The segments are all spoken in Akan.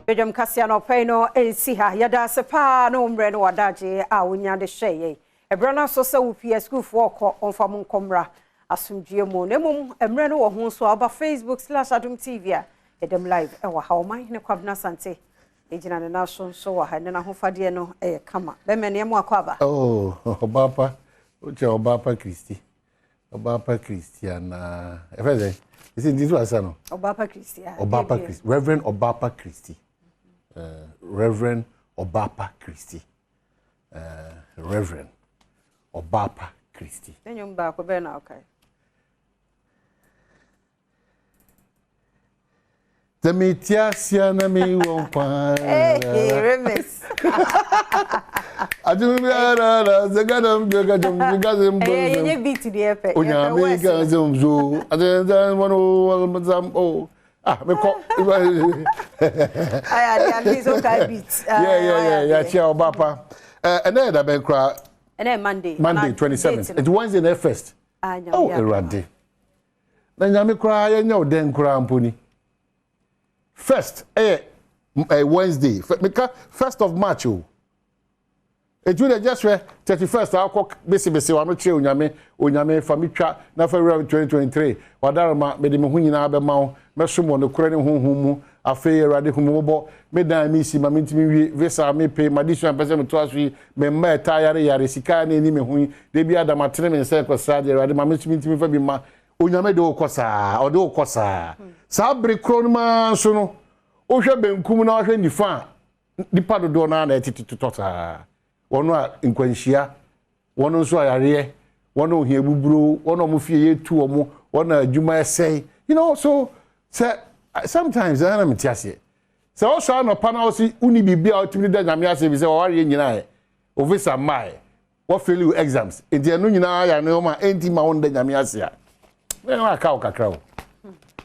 Badwam Kasiano Peno Ensiha Yada Sepa no umbre no wadaje a wonya de hweye. Ebra na so se wo PS school for ko onfa mo nkomra asumdue mo nemum emre no wo ho so aba Facebook/Adom TV a edem live e wa hawman ne kwabna sante ejina ne na so wa ha ne na hofade no kama be mene mo akwaba oh obapa uche obapa Christi obapa Christiana efeze isi ndizu asano obapa Christiana obapa Christi Reverend Obapa Christi Reverend Obapa Christi Reverend Obapa Christi enyum ba ko be na okay Tamitia siana mi wonpa remes Ajumbiara zagadam gagam ye beat the epe onya me gazum zo adan wono zam oh me ko aya dey so kai beat yeah chia Obapa and then that be cry and then Monday 27th it's Wednesday the first oh erade na nyame cry ya nya oden cry mponi first Wednesday first of March oh it will just 31st akọ besi wa no che onyame famitwa na February 2023 wadarama me de me hu nyina be mawo me somo no kure ne honhom mu afa erade humobọ me dan mi si ma mentimi wi visa me pay madison pese me to aso me ma eta yare sika na ni me hu de bi adama tene me nse kwasa de erade ma mentimi fa bi ma onyame de okosa o de okosa sa bre kronma so no o hwe benkum na o hwe nifa dipa dodo na na etitotota wono a nkwanhia wono nso ayare wono ohia buburo wono mo fie yetu omo wono adwuma esei you know so sometimes I am tiase se o so no pa na o si uni bibia o timi da nyame ase bi se o ware nyina e o visa mai wo fail you exams enti enu nyina ya no ma enti ma won da nyame ase a me na ka o kakra o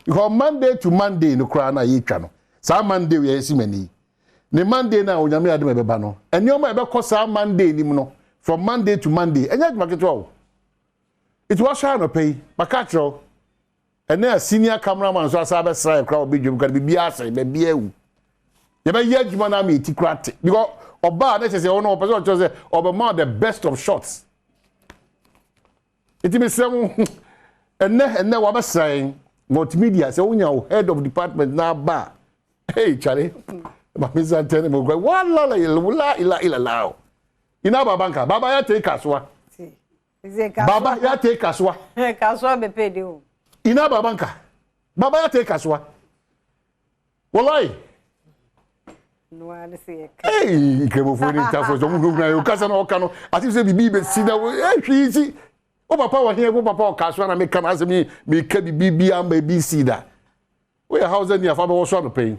because Monday to Monday no kra na yitwa no sa Monday we esi mani ne Monday na onyame Adom ebeba no enioma ebe kosa Monday nim no from Monday to Monday enya dwaketwo it was shine no pay makatro ena senior cameraman so asa be sra kra obedwum ka bi asa be bia ewu ye be ye adwuma na me tikrate because oba na chese wono person cho say oba the best of shots it me say ena wa be sra multimedia say wonya head of department na ba hey chare Mamisa tene mo gwa wala la ila lao. Ina babanka baba ya take kaswa. Baba ya take kaswa. Kaswa be pay de o. Ina babanka baba ya take kaswa. Wallahi. No ani se. Hey, kemofoni tafo so mu na yo kasa na okano. Ati se bibi be sida hwisi. O papa wa here o papa o kaswa na me kan asemi me ka bibi amba bi sida. We house ni afa be wo so no pay.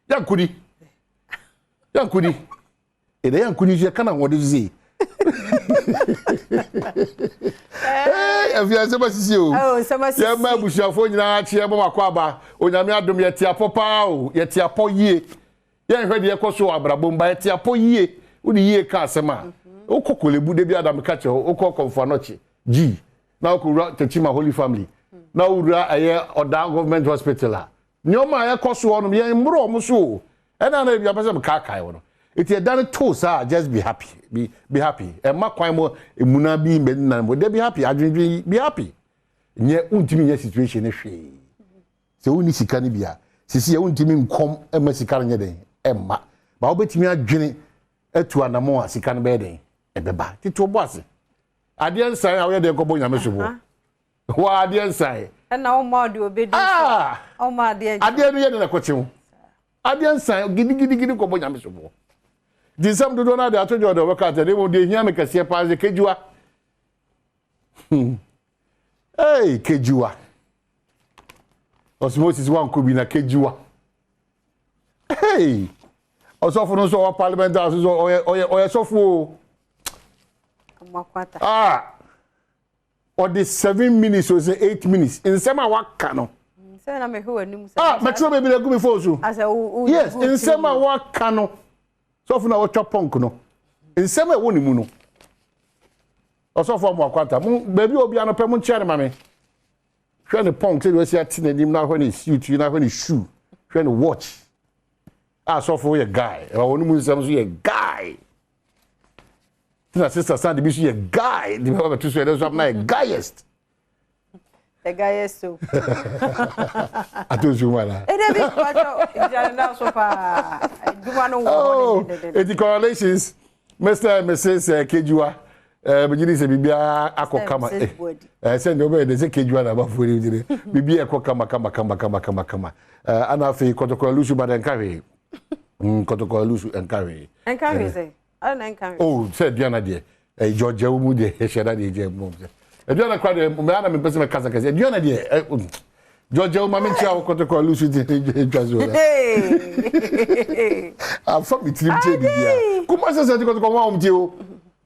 Yankudi ede yankudi je kana wode zi afia se basisi o ya ma busuafo nyina ache ebo makwaba onyame Adom ye tiapo pa o ye tiapo yie ye hwede ye koso abrabomba ye tiapo yie uni yie ka asema okokolebu de bi Adam ka che okokomfo anoche g na okura Techima Holy Family na ura aye Odan Government Hospital nyoma ya koso onum ye mbro omuso ena na bia pese mkakai wono it ye done to sir just be happy be happy e makwan mo emuna bi me na mo de be happy adwendwen be happy nye untimi nye situation ne hwe se uni sika ne bia sisi ye untimi nkom e ma sika nye den e ma ba obetimi adwene atu anamo a sika ne be den e beba tito boase ade nsan a we de kobo nyame sobo wa ade nsan na o ma de obedi o ma de ade no ye na kochew ade nsan gidi kobo nyame sobo disam do na de atojo de wakata de mo de hia me kase pa ze kejuwa hey kejuwa osmosis wan ko bi na kejuwa hey osofo no so parliament house so oye sofo amakwata or the 7 minutes or 8 minutes in sema waka no say na me ho anim say metro be be go before so yes in sema waka no so for na watch punk no in sema e woni mu no osofo mo akwata mu baby obi anope mu chere mame hwe ne punk say we see atina nim na hwe ne suit na hwe ne shoe hwe ne watch so for a guy e wonu mu nsam so ye guy tina sister stand be so ye guy the be to so e so na guyest the guyest so atozu mala e dey be kwacho jana so pa duma no wo congratulations Mr. and Mrs. Kejua begini se bibia akokama send over the Kejua na ba fori dire bibia akokama kama ana fe kotokolo lusu baden kare kotokolo lusu enkare say ana enkare oh said Diana de George mu de sheda de je mu Diana kwa de me ana me pese me kasa Diana de George ma me chia kotokolo lusu de twazo ah fuck me trim che bibia kuma se kotokolo wa umti o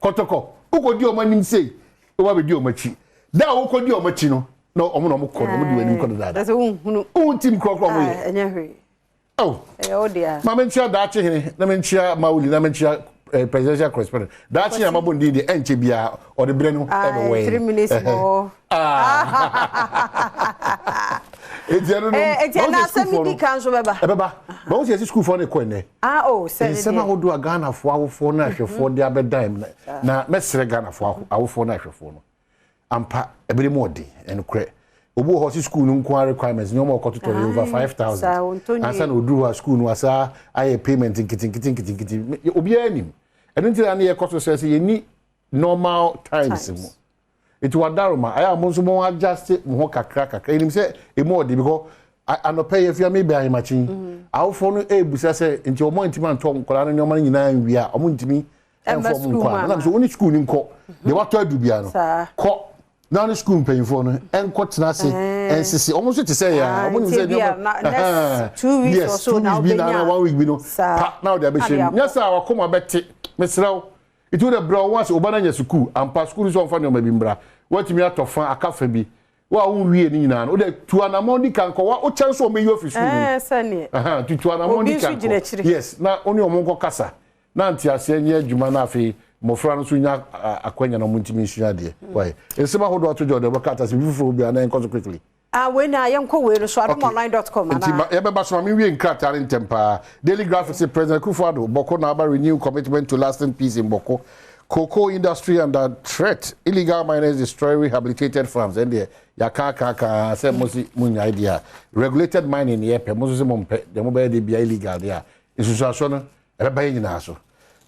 kotoko ukodi o manim sei o ba be di o machi da ukodi o machi no no omo no ko no di wani ko da that's unhunu untim krokro mo ye enya hwe oh o dia ma menchia da che hene na menchia mauli na menchia presidential correspondent da che ya mabondi di enche bia o de bre no e be we 3 minutes more Etiana semidi kanzo beba ba o se school for ne ko ne oh se se ma hodo Ghana fo awofo na hwefo de abedam na mesre Ghana fo awofo na hwefo no ampa ebere modi enkure obu ho school no nko requirements no more to over 5,000 asa na odu ho school no asa aye payment nkiti obi anim eno ntira na ye koto se ye ni normal times mo it was daruma aya mo so mo adjust mo kakra enim se e mo de because anope ye fia me be ahimachin awofo no ebusa se nti omo ntima nto nkola no nyoma nyina nwia omo ntimi enfo mo nkwa na so oni school ni nko de wato adubia no ko na ni school payinfo no enko tena se ensisi omo so te say ya omo ni say nyoma 2 weeks or so now be na 1 week bi no pa now they be shame nyasa wakoma beti mesraw it would have brought once obana nya school and pa school so mfa nyoma bi mbra watimi atofan akafa bi wa unwie ni nyina no de tuanamondi kanko wa o chance o meyi office school sane tu tuanamondi kanko yes na oni omonko kasa na anti ase nye adwuma na afi mofra no so nya akwanya na muntimi nsua de why ensema hodo atojo de bakata se bifufo bi ana enko so quickly we na yanko we no so adomonline.com ana nti ebe ba so ma wie nkratare ntempa daily graphics president Kufuado Boko na aba renew commitment to lasting peace in Boko cocoa industry under threat illegal miners destroy rehabilitated farms and there ya ka say mosi munya idea regulated mining ye pe moso se mompe de mo be de bia illegal there isusuaso no e ba nyina so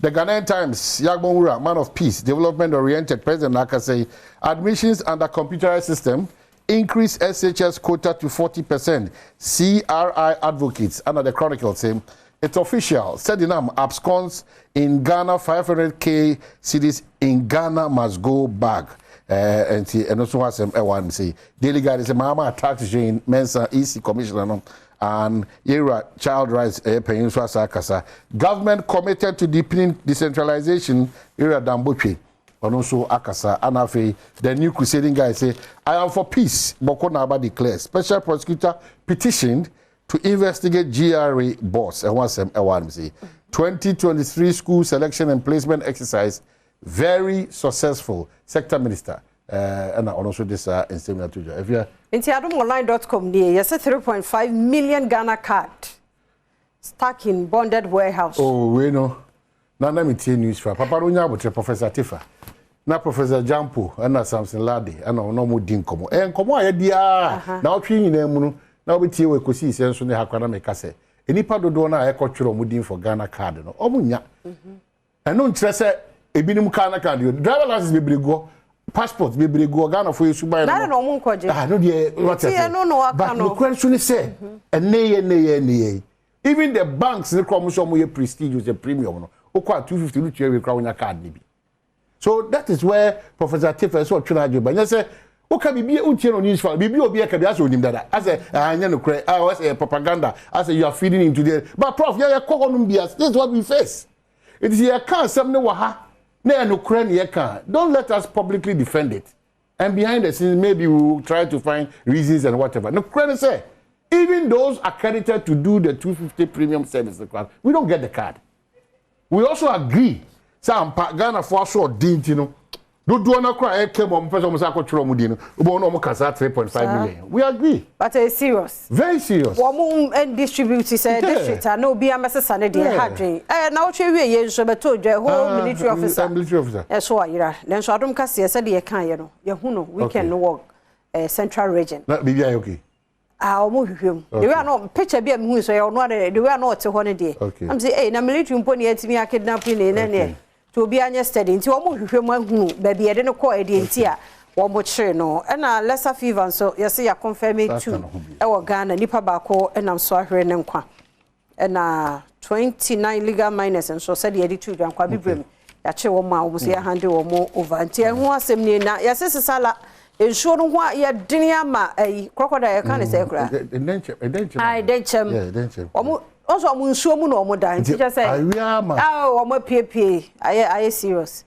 the Ghanaian Times Yagbonwura man of peace development oriented president Naka say admissions under computerized system increase SHS quota to 40%. CRI advocates under the Chronicle say it's official. Sedinam absconds in Ghana 500k cities in Ghana must go back. And also what some one say daily guide is a mama attack Jane Mensa EC commissioner and Yera child rights Peninsula Sakasa. Government committed to deepening decentralization Yera Dambuche. And also Akasa Anafe, the new crusading guy say, I am for peace. Boko Naba declares. Special prosecutor petitioned to investigate GRA boss. And once I say 2023 school selection and placement exercise very successful. Sector minister and also this instrument to you. If you into adomonline.com there, yes, a 3.5 million Ghana card stuck in bonded warehouse. Oh, we know. Now let me tell you news for Papa Runya with Professor Tifa. Na Professor Jampo and Samson Ladi and no more din komo. And komo idea now training them now we tell we could see sense on the Hakana make us say. Any part of Dona cultural mudin for Ghana card no. Omunya. And no interest a binum Ghana card. Driver license be go, passport be go Ghana for you to buy. No no kwaje. No dear what but the question is say and nay. Even the banks the come some more prestigious a premium no. Okwa 250 to we crown your card nibi. So that is where Professor Tifa so try to but say oka bibi untie news for bibi obi e ka bi aso nim dada as anya no kre was a propaganda as you are feeding into there but prof ya ko honum bias this is what we face it is your can some no ha na no kre na can don't let us publicly defend it and behind the scenes maybe we will try to find reasons and whatever no kre say even those accredited to do the 250 premium service we don't get the card. We also agree some Ghana for so dinty no do na cry e came on person say akotwero mu di no obo no mo kasa 3.5 million. We agree. But it's serious. Very serious. Wo and distribute say district na obi amesesa ne de hadwen. Na wo twe wie ye nso beto dwa whole military officer. Military officer. So ayira. Lenso Adom kase say de ye kan ye no. Ye hu no weekend no work central region. Na bibia okay. Omo hwehwem. The way no picture bia me hu so ye no the way no te ho ne de. I'm say na military mpo ne atimi akidnapping ne ne. To obi anya steady nti omo hwehwem ahunu ba bia de ne ko ede nti a wo mo kire no na lesser fever so yes ya confirm it too e wo Ghana nipa ba ko enam so ahwere ne nkwa na 29 legal minors and so said ye di tu dwan kwa bibrem ya che wo ma wo so ya hande wo mo over nti ehu asem ni na ya sesala ensuo no ho ya dini ama crocodile kan ne se kura denchem omo also am nsuo mu na omo dan ti just say omo piepie aye serious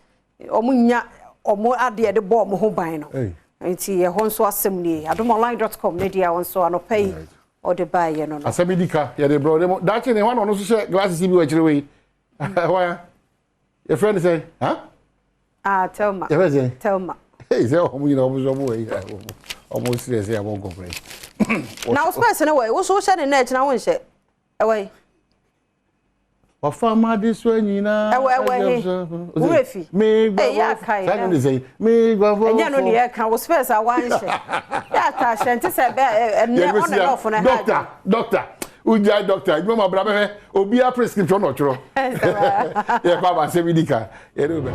omo nya omo ade de bo omo ho ban no nti ye ho nso asem ni adomonline.com ne dia wonso anopai o de buy ye no asemidika ye de bro dem that ne one no so share glasses bi wa kire we why your friend say tell ma hey say omo you know omo we omo serious ya won complain now space na we wo so share ne net na won share away. Wa fama this way nyina. Ewe. Urefi. Me gba. Ya kai. That dey say me gba for. Enya no dey kan wo space a wan she. Ya ta shente se be na on and off na. Doctor. Uja doctor. You ma bra be obi a prescription no choro. Ye kwa ba se medika. Ye do be.